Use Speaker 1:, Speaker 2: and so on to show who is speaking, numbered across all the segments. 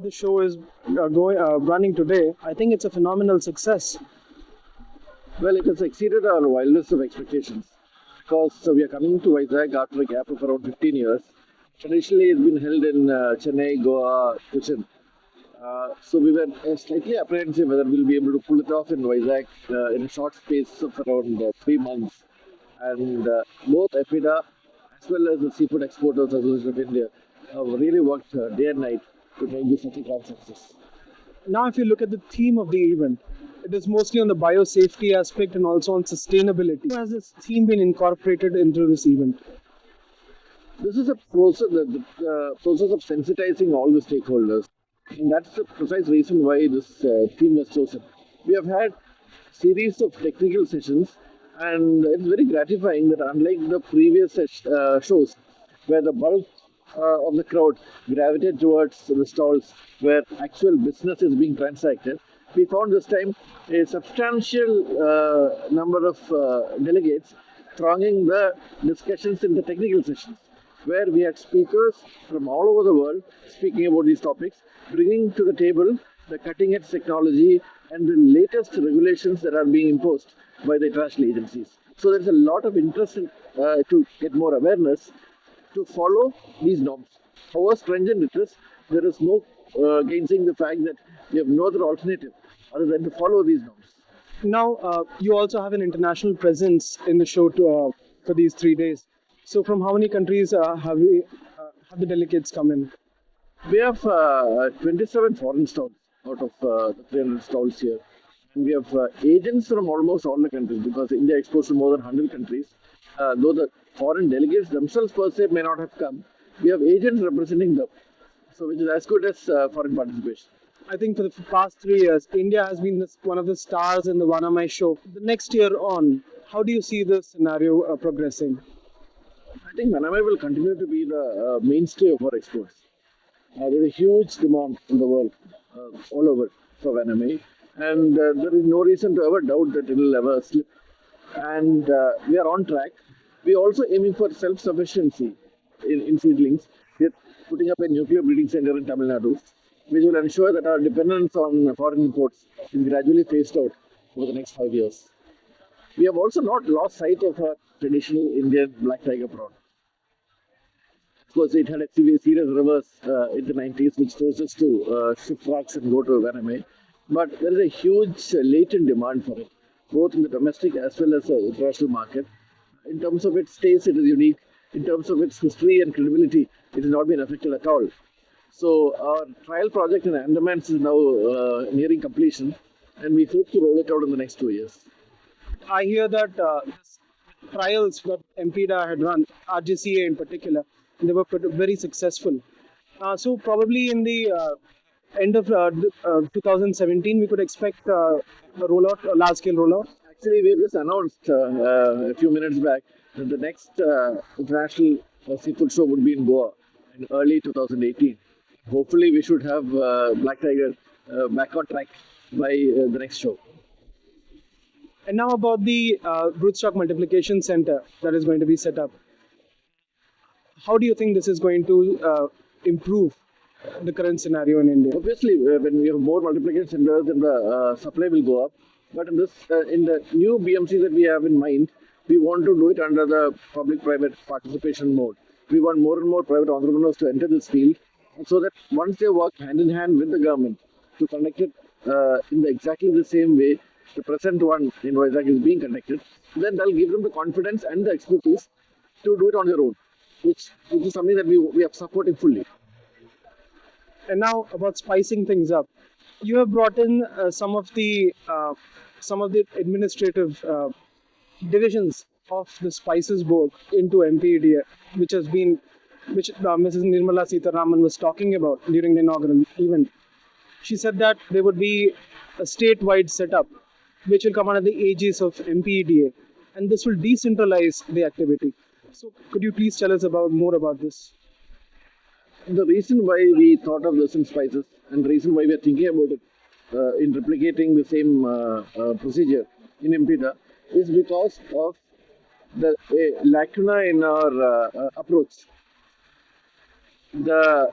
Speaker 1: the show is going running today, I think it's a phenomenal success.
Speaker 2: Well, it has exceeded our wildest of expectations because we are coming to Vizag after a gap of around 15 years. Traditionally, it's been held in Chennai, Goa, Cochin. So we were slightly apprehensive whether we'll be able to pull it off in Vizag in a short space of around 3 months. And both EPIDA as well as the Seafood Exporters Association of India have really worked day and night to make this such a grand success.
Speaker 1: Now, if you look at the theme of the event, it is mostly on the biosafety aspect and also on sustainability. How has this theme been incorporated into this event?
Speaker 2: This is a process, the process of sensitizing all the stakeholders, and that's the precise reason why this theme was chosen. We have had series of technical sessions, and it's very gratifying that unlike the previous shows, where the bulk of the crowd gravitated towards the stalls where actual business is being transacted, we found this time a substantial number of delegates thronging the discussions in the technical sessions, where we had speakers from all over the world speaking about these topics, bringing to the table the cutting edge technology and the latest regulations that are being imposed by the international agencies. So there's a lot of interest to get more awareness to follow these norms. However stringent it is, there is no gainsaying the fact that we have no other alternative other than to follow these norms.
Speaker 1: Now, you also have an international presence in the show for these 3 days. So, from how many countries have the delegates come in?
Speaker 2: We have 27 foreign stalls out of the 300 stalls here. And we have agents from almost all the countries because India exports to more than 100 countries. Though the foreign delegates themselves per se may not have come, we have agents representing them. So, which is as good as foreign participation.
Speaker 1: I think for the past 3 years, India has been one of the stars in the Vanamai show. The next year on, how do you see the scenario progressing?
Speaker 2: I think Manamai will continue to be the mainstay of our exports. There is a huge demand in the world, all over, for Manamai, and there is no reason to ever doubt that it will ever slip. And we are on track. We are also aiming for self-sufficiency in seedlings. We are putting up a nuclear breeding center in Tamil Nadu, which will ensure that our dependence on foreign imports is gradually phased out over the next 5 years. We have also not lost sight of our traditional Indian black tiger prawn. Of course, it had a serious reverse in the 90s, which forced us to shift rocks and go to Vaname. But there is a huge latent demand for it, both in the domestic as well as the international market. In terms of its taste, it is unique. In terms of its history and credibility, it has not been affected at all. So our trial project in Andamans is now nearing completion, and we hope to roll it out in the next 2 years.
Speaker 1: I hear that this trials that MPDA had run, RGCA in particular, they were very successful. So probably in the end of 2017, we could expect a rollout, a large-scale rollout.
Speaker 2: Actually, we just announced a few minutes back that the next international seafood show would be in Goa in early 2018. Hopefully, we should have Black Tiger back on track by the next show.
Speaker 1: And now about the Broodstock Multiplication Center that is going to be set up. How do you think this is going to improve the current scenario in India?
Speaker 2: Obviously, when we have more multiplication centers, then the supply will go up. But in the new BMCs that we have in mind, we want to do it under the public-private participation mode. We want more and more private entrepreneurs to enter this field, so that once they work hand in hand with the government to conduct it in exactly the same way the present one in Vizag is being conducted, then that'll give them the confidence and the expertise to do it on their own, which is something that we are supporting fully.
Speaker 1: And now about spicing things up, you have brought in some of the administrative divisions of the Spices Board into MPEDA, which Mrs. Nirmala Sitharaman was talking about during the inaugural event. She said that there would be a statewide setup which will come under the aegis of MPEDA, and this will decentralize the activity. So, could you please tell us more about this?
Speaker 2: The reason why we thought of this in spices and the reason why we are thinking about it in replicating the same procedure in MPEDA is because of the lacuna in our approach. The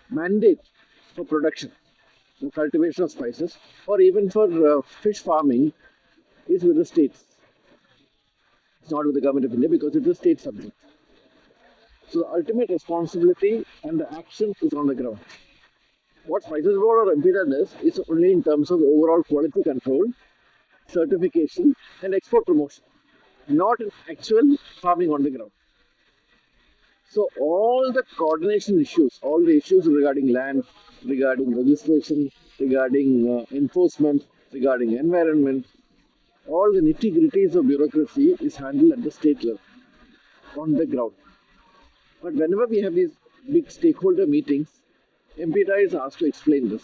Speaker 2: mandate for production, the cultivation of spices, or even for fish farming is with the states. It's not with the government of India because it's a state subject. So the ultimate responsibility and the action is on the ground. What Spices Board or MPDA does is only in terms of overall quality control, certification, and export promotion, not in actual farming on the ground. So all the coordination issues, all the issues regarding land, regarding registration, regarding enforcement, regarding environment, all the nitty-gritties of bureaucracy is handled at the state level, on the ground. But whenever we have these big stakeholder meetings, MPDA is asked to explain this.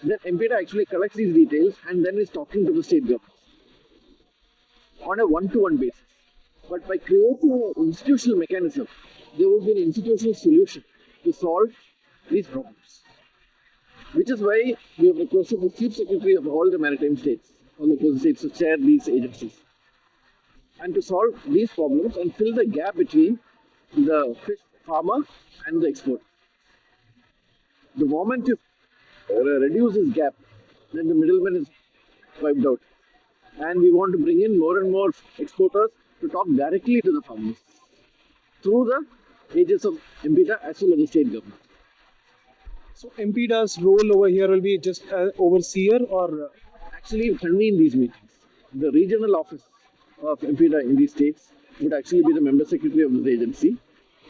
Speaker 2: Then MPDA actually collects these details and then is talking to the state government on a one-to-one basis. But by creating an institutional mechanism, there will be an institutional solution to solve these problems. Which is why we have requested the Chief Secretary of all the maritime states, all the coastal states, to chair these agencies and to solve these problems and fill the gap between the fish farmer and the exporter. The moment you reduce this gap, then the middleman is wiped out. And we want to bring in more and more exporters to talk directly to the farmers through the agents of MPDA as well as the state government.
Speaker 1: So MPDA's role over here will be just overseer or
Speaker 2: Actually convene these meetings. The regional office of MPDA in these states would actually be the member secretary of this agency.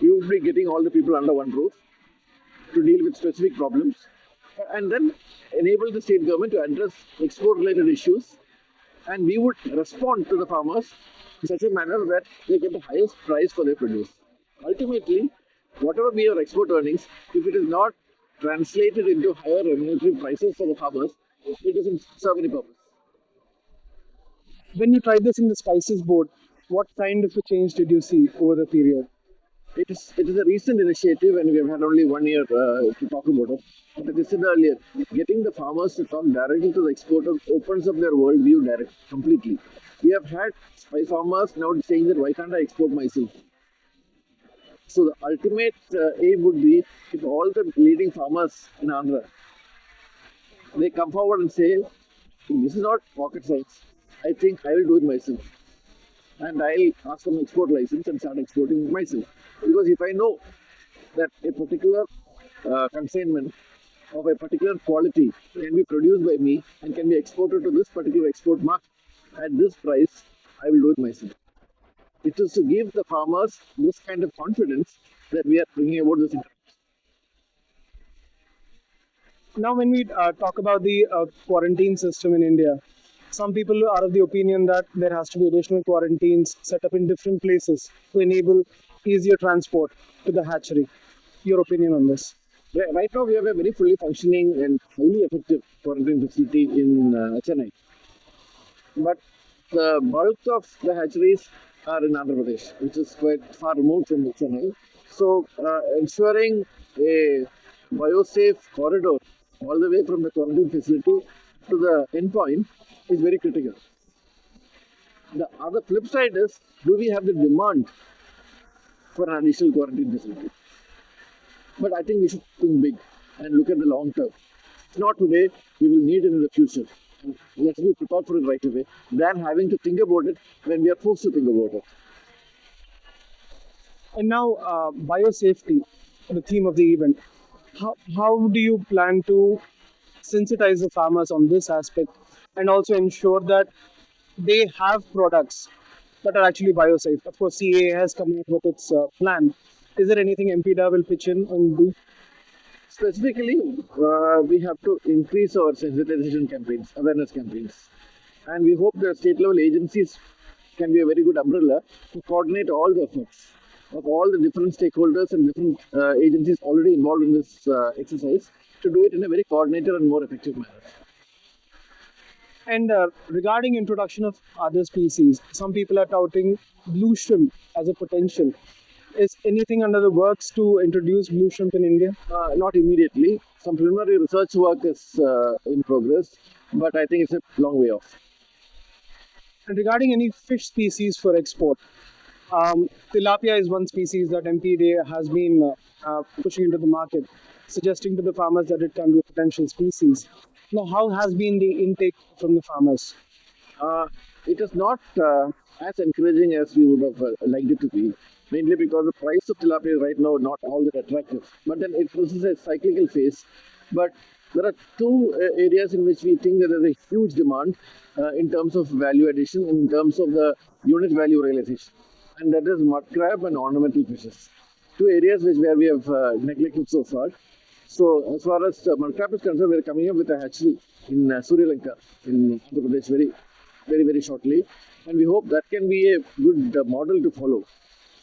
Speaker 2: We would be getting all the people under one roof to deal with specific problems and then enable the state government to address export related issues, and we would respond to the farmers in such a manner that they get the highest price for their produce. Ultimately, whatever be our export earnings, if it is not translated into higher remunerative prices for the farmers, it doesn't serve any purpose.
Speaker 1: when you tried this in the Spices Board, what kind of a change did you see over the period?
Speaker 2: It is a recent initiative and we have had only 1 year to talk about it. But as I said earlier, getting the farmers to talk directly to the exporters opens up their worldview completely. We have had spice farmers now saying that why can't I export myself? So the ultimate aim would be if all the leading farmers in Andhra, they come forward and say, this is not rocket science. I think I will do it myself. And I'll ask for an export license and start exporting myself. Because if I know that a particular consignment of a particular quality can be produced by me and can be exported to this particular export market at this price, I will do it myself. It is to give the farmers this kind of confidence that we are bringing about this.
Speaker 1: Now, when we talk about the quarantine system in India, some people are of the opinion that there has to be additional quarantines set up in different places to enable easier transport to the hatchery. Your opinion on this?
Speaker 2: Right now, we have a very fully functioning and highly effective quarantine facility in Chennai. But the bulk of the hatcheries are in Andhra Pradesh, which is quite far removed from Chennai. So, ensuring a biosafe corridor all the way from the quarantine facility to the endpoint is very critical. The other flip side is, do we have the demand for an additional quarantine facility? But I think we should think big and look at the long term. Not today, we will need it in the future. And let's be prepared for it right away, than having to think about it when we are forced to think about it.
Speaker 1: And now, biosafety, the theme of the event. How do you plan to sensitize the farmers on this aspect and also ensure that they have products that are actually biosafe? Of course, CAA has come up with its plan. Is there anything MPDA will pitch in and do?
Speaker 2: Specifically, we have to increase our sensitization campaigns, awareness campaigns. And we hope the state level agencies can be a very good umbrella to coordinate all the efforts of all the different stakeholders and different agencies already involved in this exercise to do it in a very coordinated and more effective manner.
Speaker 1: And regarding introduction of other species, some people are touting blue shrimp as a potential. Is anything under the works to introduce blue shrimp in India?
Speaker 2: Not immediately. Some preliminary research work is in progress, but I think it's a long way off.
Speaker 1: And regarding any fish species for export, tilapia is one species that MPDA has been pushing into the market. suggesting to the farmers that it can be a potential species. Now, how has been the intake from the farmers?
Speaker 2: Uh, it is not as encouraging as we would have liked it to be, mainly because the price of tilapia is right now not all that attractive. But then this is a cyclical phase. But there are two areas in which we think that there is a huge demand in terms of value addition, in terms of the unit value realization, and that is mud crab and ornamental fishes. Two areas where we have neglected so far. So, as far as mud crab is concerned, we are coming up with a hatchery in Sri Lanka, in Andhra Pradesh, very shortly. And we hope that can be a good model to follow.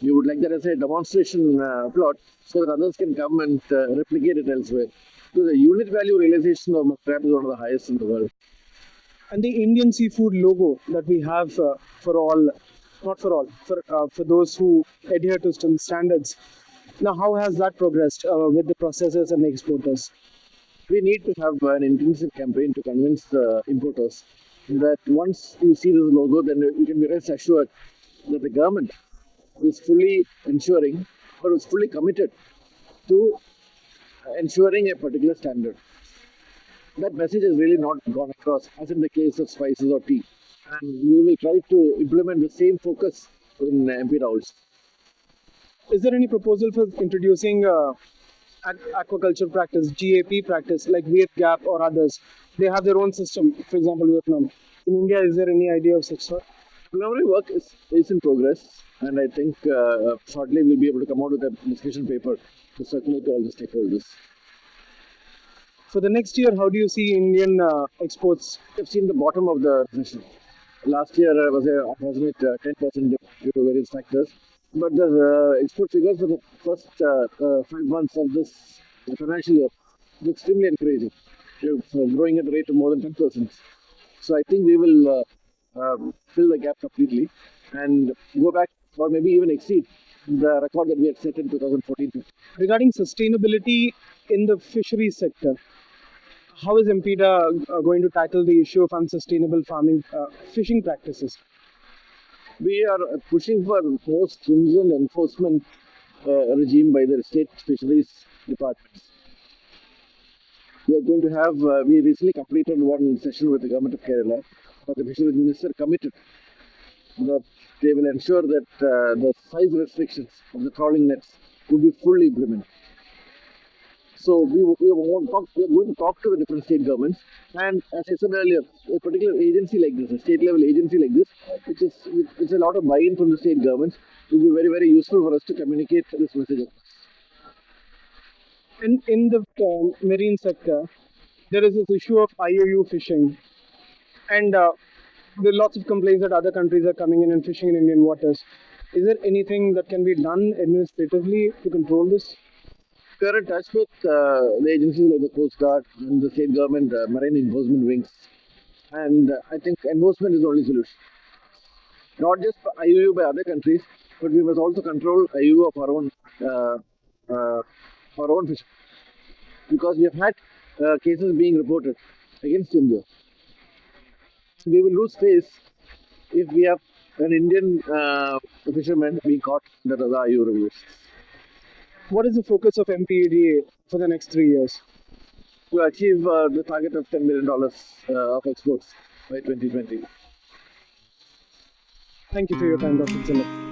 Speaker 2: We would like that as a demonstration plot so that others can come and replicate it elsewhere. So, the unit value realization of mud crab is one of the highest in the world.
Speaker 1: And the Indian seafood logo that we have for all, not for all, for those who adhere to some standards. Now, how has that progressed with the processors and the exporters?
Speaker 2: We need to have an intensive campaign to convince the importers that once you see this logo, then you can be rest assured that the government is fully ensuring or is fully committed to ensuring a particular standard. That message has really not gone across, as in the case of spices or tea. And we will try to implement the same focus in MP Raoul's.
Speaker 1: Is there any proposal for introducing aquaculture practice, GAP practice, like Vietgap or others? They have their own system, for example, Vietnam. In India, is there any idea of such sort?
Speaker 2: Preliminary work is in progress, and I think shortly we'll be able to come out with a discussion paper to circulate to all the stakeholders.
Speaker 1: For the next year, how do you see Indian exports?
Speaker 2: We've seen the bottom of the recession. Last year was a approximate 10% dip due to various factors. But the export figures for the first 5 months of this financial year is extremely encouraging. We're growing at the rate of more than 10%. So I think we will fill the gap completely and go back or maybe even exceed the record that we had set in 2014-15.
Speaker 1: Regarding sustainability in the fisheries sector, how is MPDA going to tackle the issue of unsustainable farming, fishing practices?
Speaker 2: We are pushing for more stringent enforcement regime by the state fisheries departments. We are going to have, we recently completed one session with the government of Kerala, but the fisheries minister committed that they will ensure that the size restrictions of the trawling nets will be fully implemented. So we are going to talk to the different state governments, and as I said earlier, a particular agency like this, a state level agency like this, which is a lot of buy-in from the state governments, will be very useful for us to communicate this message.
Speaker 1: In the marine sector, there is this issue of IUU fishing, and there are lots of complaints that other countries are coming in and fishing in Indian waters. Is there anything that can be done administratively to control this?
Speaker 2: We are in touch with the agencies like the Coast Guard and the state government marine enforcement wings, and I think enforcement is the only solution. Not just for IUU by other countries, but we must also control IUU of our own fishing, because we have had cases being reported against India. We will lose face if we have an Indian fisherman being caught under the IUU regulations.
Speaker 1: What is the focus of MPEDA for the next 3 years?
Speaker 2: To achieve the target of $10 million of exports by 2020.
Speaker 1: Thank you for your time, Dr. Tilak.